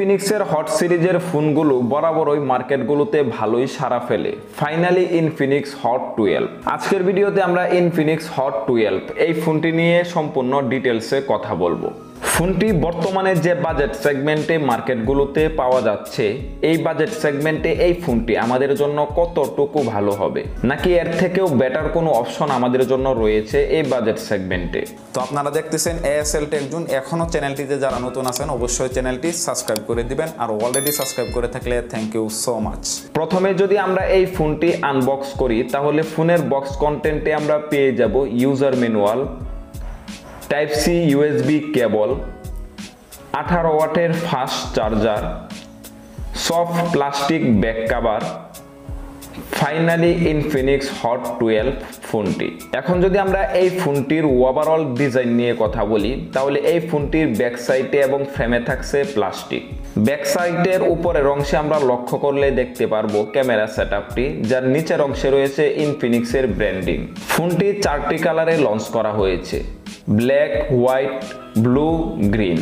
ইনফিনিক্সের hot সিরিজের ফোনগুলো বরাবরই মার্কেটগুলোতে ভালোই সাড়া ফেলে। Finally Infinix Hot 12। আজকের ভিডিওতে আমরা ইনফিনিক্স হট 12 এই ফোনটি নিয়ে সম্পূর্ণ ডিটেলসে কথা বলবো। ফোনটি বর্তমানে যে বাজেট সেগমেন্টে মার্কেটগুলোতে পাওয়া যাচ্ছে, এই বাজেট সেগমেন্টে এই ফোনটি আমাদের জন্য কতটুকু ভালো হবে, নাকি এর থেকেও বেটার কোনো অপশন আমাদের জন্য রয়েছে এই বাজেট সেগমেন্টে। তো আপনারা দেখতেছেন ASL Tech Zone। এখনো চ্যানেলটিতে যারা নতুন আছেন অবশ্যই চ্যানেলটি সাবস্ক্রাইব করে দিবেন, আর অলরেডি সাবস্ক্রাইব করে থাকলে থ্যাংক ইউ সো মাচ। প্রথমে যদি আমরা এই ফোনটি আনবক্স করি, তাহলে ফোনের বক্স কন্টেন্টে আমরা পেয়ে যাব user manual, type C USB cable, 18 ওয়াটের fast charger, soft plastic back cover. Finally Infinix Hot 12 ফোনটি। এখন যদি আমরা এই ফোনটির ওভারঅল ডিজাইন নিয়ে কথা বলি, তাহলে এই ফোনটির ব্যাক সাইডে এবং ফ্রেমে থাকছে প্লাস্টিক। ব্যাক সাইডের উপরের অংশে আমরা লক্ষ্য করলে দেখতে পারবো ক্যামেরা সেটআপটি, যার নিচের অংশে রয়েছে ইনফিনিক্সের ব্র্যান্ডিং। ফোনটি 4টি কালারে লঞ্চ করা হয়েছে, ব্ল্যাক, হোয়াইট, ব্লু, গ্রিন।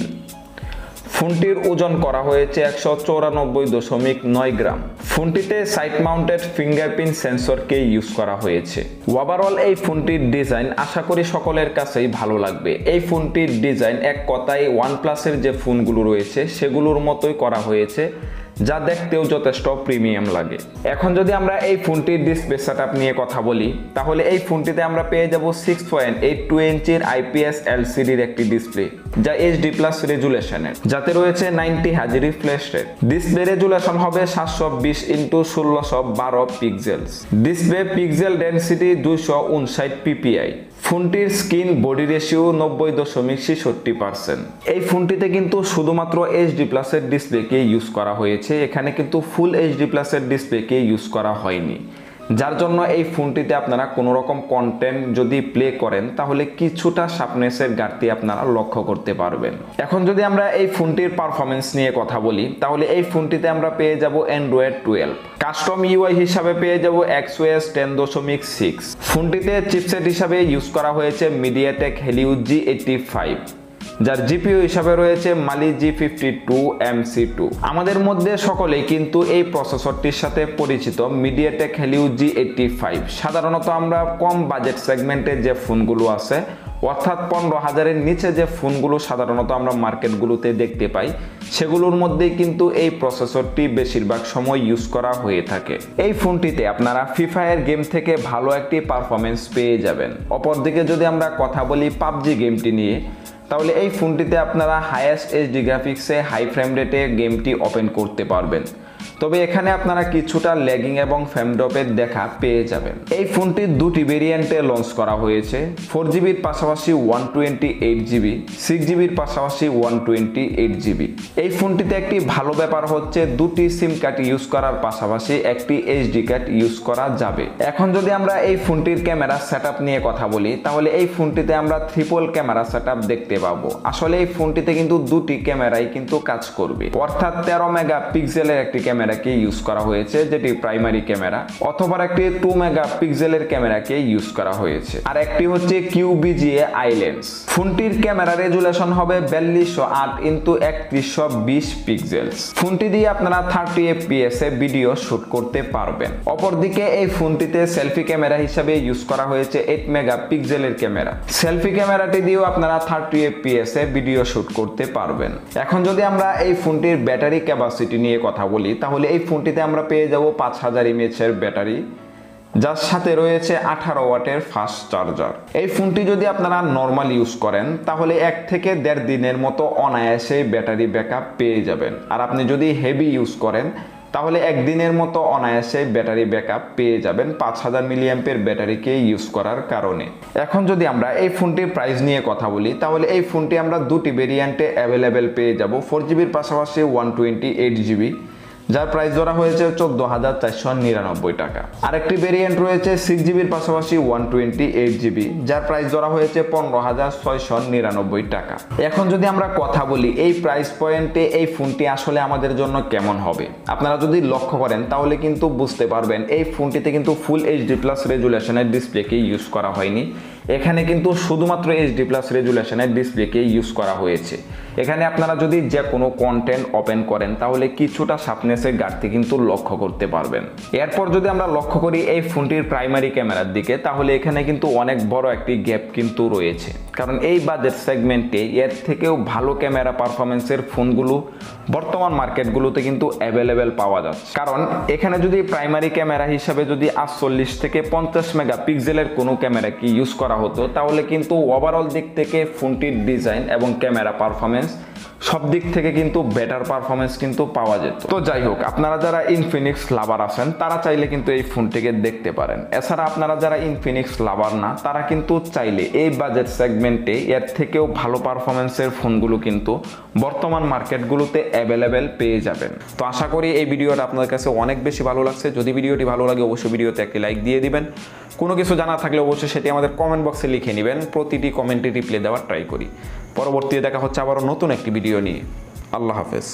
ফোনটির ওজন করা হয়েছে 194.9 গ্রাম। ফোনটিতে সাইড মাউন্টেড ফিঙ্গারপ্রিন্ট সেন্সরকে ইউজ করা হয়েছে। ওভারঅল এই ফোনটির ডিজাইন আশা করি সকলের কাছেই ভালো লাগবে। এই ফোনটির ডিজাইন এক কথায় ওয়ানপ্লাসের যে ফোনগুলো রয়েছে সেগুলোর মতোই করা হয়েছে, যা দেখতেও যথেষ্ট প্রিমিয়াম লাগে। এখন যদি আমরা এই ফোনটির ডিসপ্লে সেটআপ নিয়ে কথা বলি, তাহলে এই ফোনটিতে আমরা পেয়ে যাব 6.82 ইঞ্চির IPS LCDর একটি ডিসপ্লে, যা HD+ রেজুলেশনের, যাতে রয়েছে 90 Hz refresh rate. Display resolution হবে 720x1612 pixels. Display pixel density 259 ppi। ফোনটির স্ক্রিন বডি রেশিও 90.66%। এই ফোনটিতে কিন্তু শুধুমাত্র HD+ এর ডিসপ্লেকে ইউজ করা হয়েছে, এখানে কিন্তু ফুল HD+ এর ডিসপ্লেকে ইউজ করা হয়নি, যার জন্য এই ফোনটিতে আপনারা কোনো রকম কন্টেন্ট যদি প্লে করেন তাহলে কিছুটা শার্পনেসের ঘাটতি আপনারা লক্ষ্য করতে পারবেন। এখন যদি আমরা এই ফোনটির পারফরমেন্স নিয়ে কথা বলি, তাহলে এই ফোনটিতে আমরা পেয়ে যাব Android 12। কাস্টম UI হিসাবে পেয়ে যাব XOS 10.6। ফোনটিতে চিপসেট হিসাবে ইউজ করা হয়েছে MediaTek Helio G85, যার GPU হিসাবে রয়েছে Mali G52 MC2। আমাদের মধ্যে সকলেই কিন্তু এই প্রসেসরটির সাথে পরিচিত MediaTek Helio G85। সাধারণত আমরা কম বাজেট সেগমেন্টের যে ফোনগুলো আছে, অর্থাৎ 15,000-এর নিচে যে ফোনগুলো সাধারণত আমরা মার্কেটগুলোতে দেখতে পাই, সেগুলোর মধ্যেই কিন্তু এই প্রসেসরটি বেশিরভাগ সময় ইউজ করা হয়ে থাকে। এই ফোনটিতে আপনারা ফ্রি ফায়ার গেম থেকে ভালো একটি পারফরমেন্স পেয়ে যাবেন। অপরদিকে যদি আমরা কথা বলি PUBG গেমটি নিয়ে, তাহলে এই ফোনটিতে আপনারা হাইয়েস্ট HD গ্রাফিক্সে হাই ফ্রেম রেটে গেমটি ওপেন করতে পারবেন, তবে এখানে আপনারা কিছুটা ল্যাগিং এবং ফ্রেম ড্রপের দেখা পেয়ে যাবেন। এই ফোনটি দুটি ভেরিয়েন্টে লঞ্চ করা হয়েছে, 4GBর পাশাপাশি 128GB, 6GBর পাশাপাশি 128GB। এই ফোনটিতে একটি ভালো ব্যাপার হচ্ছে দুটি সিম কার্ড ইউজ করার পাশাপাশি একটি SD কার্ড ইউজ করা যাবে। এখন যদি আমরা এই ফোনটির ক্যামেরা সেটআপ নিয়ে কথা বলি, তাহলে এই ফোনটিতে আমরা ট্রিপল ক্যামেরা সেটআপ দেখতে পাবো। আসলে এই ফোনটিতে কিন্তু দুটি ক্যামেরাই কিন্তু কাজ করবে, অর্থাৎ 13 মেগাপিক্সেলের একটি ক্যামেরাকে ইউজ করা হয়েছে, যেটি প্রাইমারি ক্যামেরা, অথবা একটি 2 মেগাপিক্সেলের ক্যামেরাকে ইউজ করা হয়েছে, আর একটি হচ্ছে QVGA আই লেন্স। ফোনটির ক্যামেরা রেজুলেশন হবে 4208x3120 পিক্সেলস। ফোনটি দিয়ে আপনারা 30 fps এ ভিডিও শুট করতে পারবেন। অপরদিকে এই ফোনটিতে সেলফি ক্যামেরা হিসাবে ইউজ করা হয়েছে 8 মেগাপিক্সেলের ক্যামেরা। সেলফি ক্যামেরাটি দিয়েও আপনারা 30 fps এ ভিডিও শুট করতে পারবেন। এখন যদি আমরা এই ফোনটির ব্যাটারি ক্যাপাসিটি নিয়ে কথা বলি, তাহলে এই ফোনটিতে আমরা পেয়ে যাব 5000 mAh এর ব্যাটারি, যার সাথে রয়েছে 18 ওয়াটের ফাস্ট চার্জার। এই ফোনটি যদি আপনারা নর্মাল ইউজ করেন, তাহলে 1 থেকে 1.5 দিনের মতো অনায়াসে ব্যাটারি ব্যাকআপ পেয়ে যাবেন। আর আপনি যদি হেভি ইউজ করেন, তাহলে একদিনের মতো অনায়াসে ব্যাটারি ব্যাকআপ পেয়ে যাবেন 5000 mAh ব্যাটারিকে ইউজ করার কারণে। এখন যদি আমরা এই ফোনটির প্রাইস নিয়ে কথা বলি, তাহলে এই ফোনটি আমরা দুটি ভেরিয়েন্টে অ্যাভেলেবেল পেয়ে যাব, 4GBর পাশাপাশি 128GB, যার প্রাইস ধরা হয়েছে 14,499 টাকা। আরেকটি ভেরিয়েন্ট রয়েছে 6GBর পাশাপাশি 128GB, যার প্রাইস ধরা হয়েছে 15,699 টাকা। এখন যদি আমরা কথা বলি এই প্রাইস পয়েন্টে এই ফোনটি আসলে আমাদের জন্য কেমন হবে, আপনারা যদি লক্ষ্য করেন তাহলে কিন্তু বুঝতে পারবেন এই ফোনটিতে কিন্তু ফুল HD+ রেজুলেশনের ডিসপ্লেকে ইউজ করা হয়নি। এখানে কিন্তু শুধুমাত্র এইচডি প্লাস রেজুলেশনের ডিসপ্লেকে ইউজ করা হয়েছে। এখানে আপনারা যদি যে কোনো কন্টেন্ট ওপেন করেন তাহলে কিছুটা শার্পনেসের ঘাটতি কিন্তু লক্ষ্য করতে পারবেন। এরপর যদি আমরা লক্ষ্য করি এই ফোনটির প্রাইমারি ক্যামেরার দিকে, তাহলে এখানে কিন্তু অনেক বড় একটি গ্যাপ কিন্তু রয়েছে, কারণ এই বাজেট সেগমেন্টে এর থেকেও ভালো ক্যামেরা পারফরমেন্সের ফোনগুলো বর্তমান মার্কেটগুলোতে কিন্তু অ্যাভেলেবেল পাওয়া যাচ্ছে। কারণ এখানে যদি প্রাইমারি ক্যামেরা হিসাবে যদি 48 থেকে 50 মেগাপিক্সেলের কোনো ক্যামেরা কি ইউজ করা হতো, তাহলে কিন্তু ওভারঅল দিক থেকে ফোনটির ডিজাইন এবং ক্যামেরা পারফরমেন্স সব দিক থেকে কিন্তু বেটার পারফরমেন্স কিন্তু পাওয়া যেত। তো যাই হোক, আপনারা যারা ইনফিনিক্স লাভার আছেন তারা চাইলে কিন্তু এই ফোনটিকে দেখতে পারেন। এছাড়া আপনারা যারা ইনফিনিক্স লাভার না, তারা কিন্তু চাইলে এই বাজেট সেগমেন্টে এর থেকেও ভালো পারফরমেন্সের ফোনগুলো কিন্তু বর্তমান মার্কেটগুলোতে অ্যাভেলেবেল পেয়ে যাবেন। তো আশা করি এই ভিডিওটা আপনাদের কাছে অনেক বেশি ভালো লাগছে। যদি ভিডিওটি ভালো লাগে অবশ্যই ভিডিওতে একটি লাইক দিয়ে দিবেন। কোনো কিছু জানা থাকলে অবশ্যই সেটি আমাদের কমেন্ট বক্সে লিখে নেবেন। প্রতিটি কমেন্টে রিপ্লাই দেওয়ার ট্রাই করি। পরবর্তীতে দেখা হচ্ছে আবারও নতুন একটি ভিডিও নিয়ে। আল্লাহ হাফেজ।